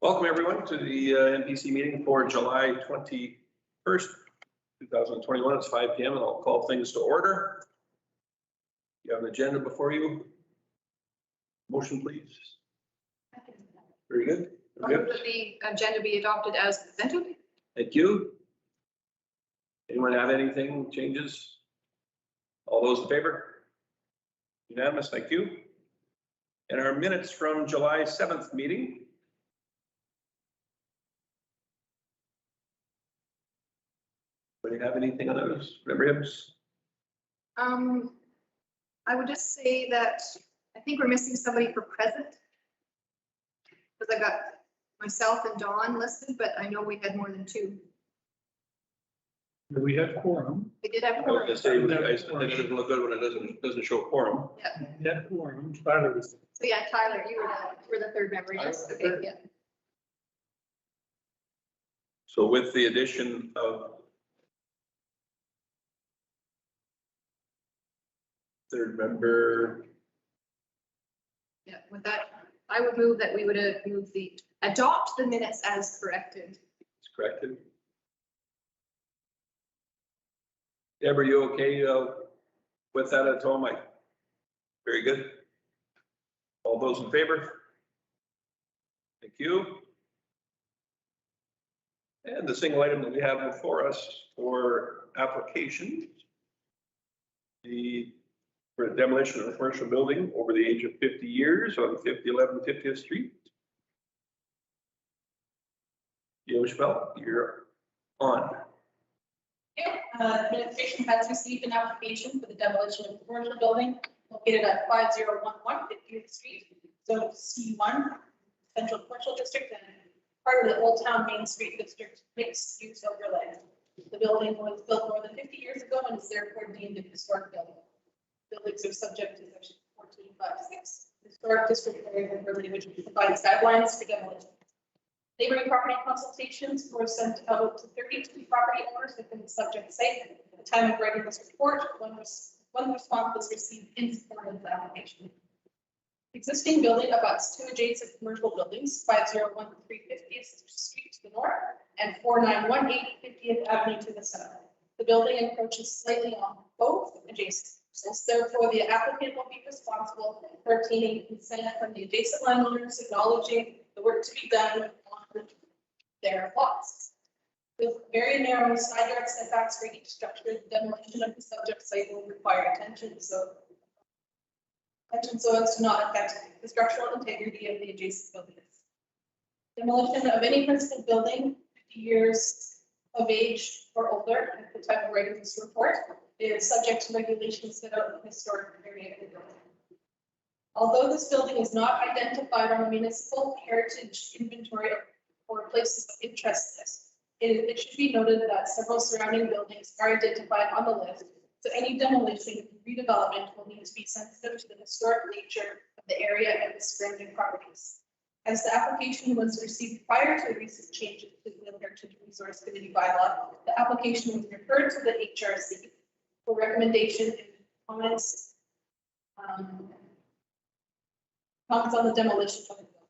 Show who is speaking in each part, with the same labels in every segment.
Speaker 1: Welcome everyone to the NPC meeting for July 21st, 2021. It's 5 p.m. and I'll call things to order. You have an agenda before you. Motion, please. Very good.
Speaker 2: Very good. The agenda be adopted as presented.
Speaker 1: Thank you. Anyone have anything, changes? All those in favor? Unanimous, thank you. And our minutes from July 7th meeting. Do you have anything on those? Ribs?
Speaker 2: I would just say that I think we're missing somebody for present. Because I got myself and Dawn listed, but I know we had more than two.
Speaker 3: We had quorum.
Speaker 2: We did have
Speaker 1: I was
Speaker 2: quorum.
Speaker 1: gonna say, it doesn't look good when it doesn't show quorum.
Speaker 2: Yeah.
Speaker 3: We had quorum. Tyler was.
Speaker 2: So yeah, Tyler, you were the third member. Yes. Okay. Yeah.
Speaker 1: So with the addition of third member.
Speaker 2: Yeah. With that, I would move that we would adopt the minutes as corrected.
Speaker 1: It's corrected. Deb, are you okay with that at all, Mike? Very good. All those in favor? Thank you. And the single item that we have before us for application, for demolition of a commercial building over the age of 50 years on 5011 50th Street. Yoshbel, you're on.
Speaker 4: Administration has received an application for the demolition of a commercial building located at 5011 50th Street, Zone C1, Central Commercial District, and part of the Old Town Main Street District mixed use overlay. The building was built more than 50 years ago and is therefore deemed a historic building. Buildings are subject to section 1456, historic district area overlay, which provides guidelines for demolition. Neighboring property consultations were sent out to 32 property owners within the subject site. At the time of writing this report, one response was received in support of the application. Existing building abuts two adjacent commercial buildings, 5013 50th Street to the north and 4918 50th Avenue to the south. The building encroaches slightly on both adjacent parcels. Therefore, the applicant will be responsible for obtaining consent from the adjacent landowners, acknowledging the work to be done on their lots. With very narrow side yard setbacks for each structure, the demolition of the subject site will require attention so as to not affect the structural integrity of the adjacent buildings. Demolition of any principal building 50 years of age or older at the time of writing this report is subject to regulations set out in the historic area of the building. Although this building is not identified on the municipal heritage inventory or places of interest list, it should be noted that several surrounding buildings are identified on the list, so any demolition and redevelopment will need to be sensitive to the historic nature of the area and the surrounding properties. As the application was received prior to the recent changes to the Heritage Resource Committee bylaw, the application was referred to the HRC for recommendation and comments on the demolition of the building.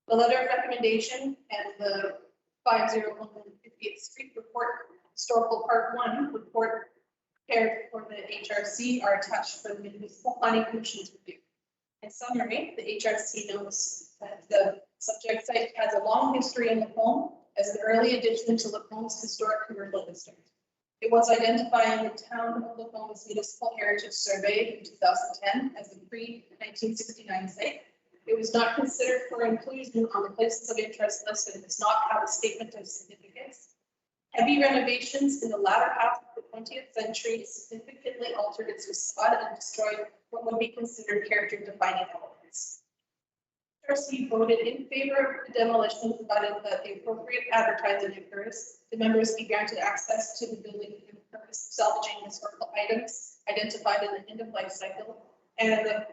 Speaker 4: The letter of recommendation and the 5011 50th Street report, historical part 1 report prepared for the HRC are attached for the Municipal Planning Commission's review. In summary, the HRC notes that the subject site has a long history in Lacombe as an early addition to Lacombe's historic commercial district. It was identified in the town of Lacombe's Municipal Heritage Survey in 2010 as a pre-1969 site. It was not considered for inclusion on the places of interest list and does not have a statement of significance. Heavy renovations in the latter half of the 20th century significantly altered its facade and destroyed what would be considered character-defining elements. HRC voted in favor of the demolition, provided that the appropriate advertising occurs. The members be granted access to the building for the purpose of salvaging historical items identified in the end of life cycle, and the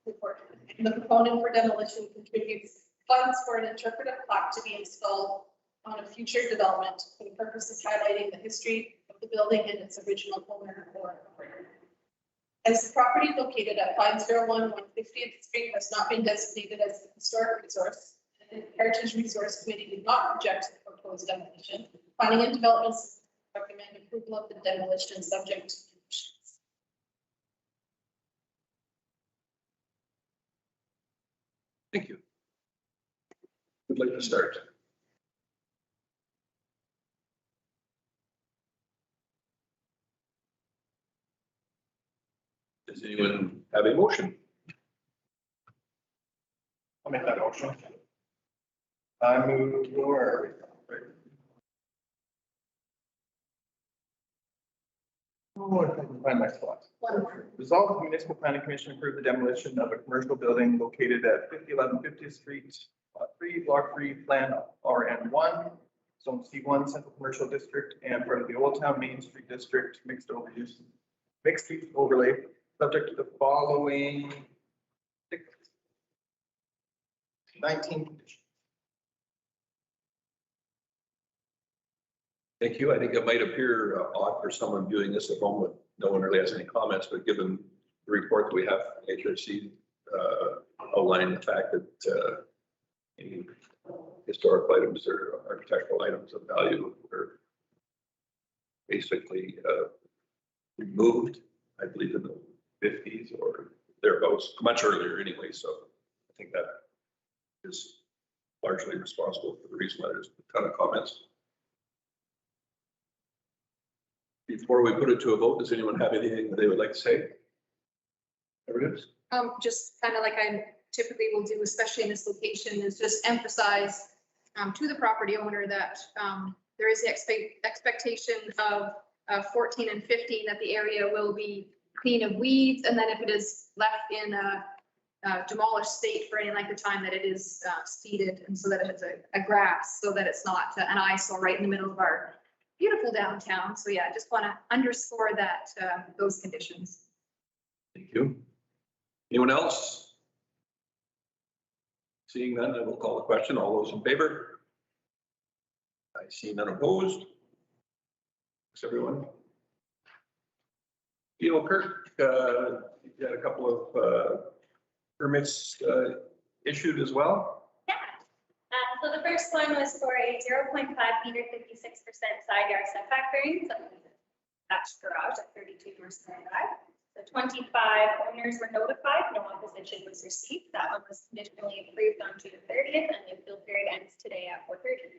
Speaker 4: report. And the proponent for demolition contributes funds for an interpretive plaque to be installed on a future development for the purpose of highlighting the history of the building and its original owner or operator. As the property located at 5011 50th Street has not been designated as a historic resource, and The Heritage Resource Committee did not reject the proposed demolition. Planning and Development recommend approval of the demolition subject to conditions.
Speaker 1: Thank you. Who'd like to start? Does anyone have a motion?
Speaker 5: I'll make that motion. I move your. Oh, if I can find my spot.
Speaker 4: One more.
Speaker 5: Resolve the Municipal Planning Commission approve the demolition of a commercial building located at 5011 50th Street, Lot 3, Block 3, Plan RN1, Zone C1, Central Commercial District, and part of the Old Town Main Street District, mixed use overlay, subject to the following 19 conditions.
Speaker 1: Thank you. I think it might appear odd for someone viewing this at home, but no one really has any comments, but given the report that we have from HRC outlining the fact that any historical items or architectural items of value were basically removed, I believe in the 50s or thereabouts, much earlier anyway. So I think that is largely responsible for the reason why there's a ton of comments. Before we put it to a vote, does anyone have anything that they would like to say? Everybody?
Speaker 2: Just kind of like I typically will do, especially in this location, is just emphasize to the property owner that there is the expectation of 14 and 15 that the area will be clean of weeds, and then if it is left in a demolished state for any length of time, that it is seeded, and so that it's a grass, so that it's not an eyesore right in the middle of our beautiful downtown. So yeah, I just want to underscore that those conditions.
Speaker 1: Thank you. Anyone else? Seeing none, I will call the question. All those in favor? I see none opposed. Thanks, everyone. Kirk, you had a couple of permits issued as well.
Speaker 6: Yeah. So the first one was for a 0.5 meter, 56% side yard setback variance of the attached garage at 32 North Star Drive. The 25 owners were notified, no opposition was received. That one was conditionally approved on June 30th, and the appeal period ends today at 4:30.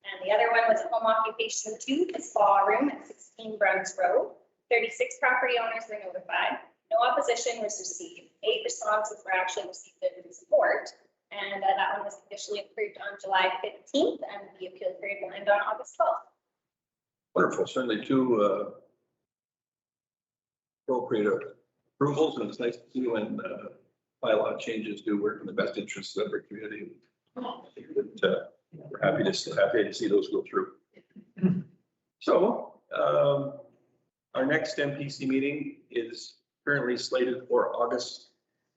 Speaker 6: And the other one was a home occupation 2, the spa room at 16 Bruns Road. 36 property owners were notified. No opposition was received. 8 responses were actually received in support. And that one was conditionally approved on July 15th, and the appeal period will end on August 12th.
Speaker 1: Wonderful. Certainly two appropriate approvals, and it's nice to see when bylaw changes do work in the best interests of our community. We're happy to see those go through. So our next MPC meeting is currently slated for August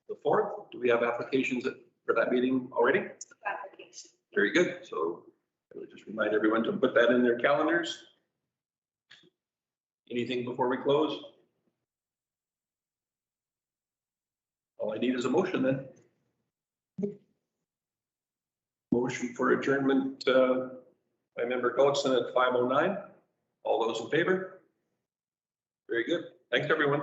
Speaker 1: the 4th. Do we have applications for that meeting already?
Speaker 6: Application.
Speaker 1: Very good. So I would just remind everyone to put that in their calendars. Anything before we close? All I need is a motion then. Motion for adjournment by member Gullickson at 5:09. All those in favor? Very good. Thanks, everyone.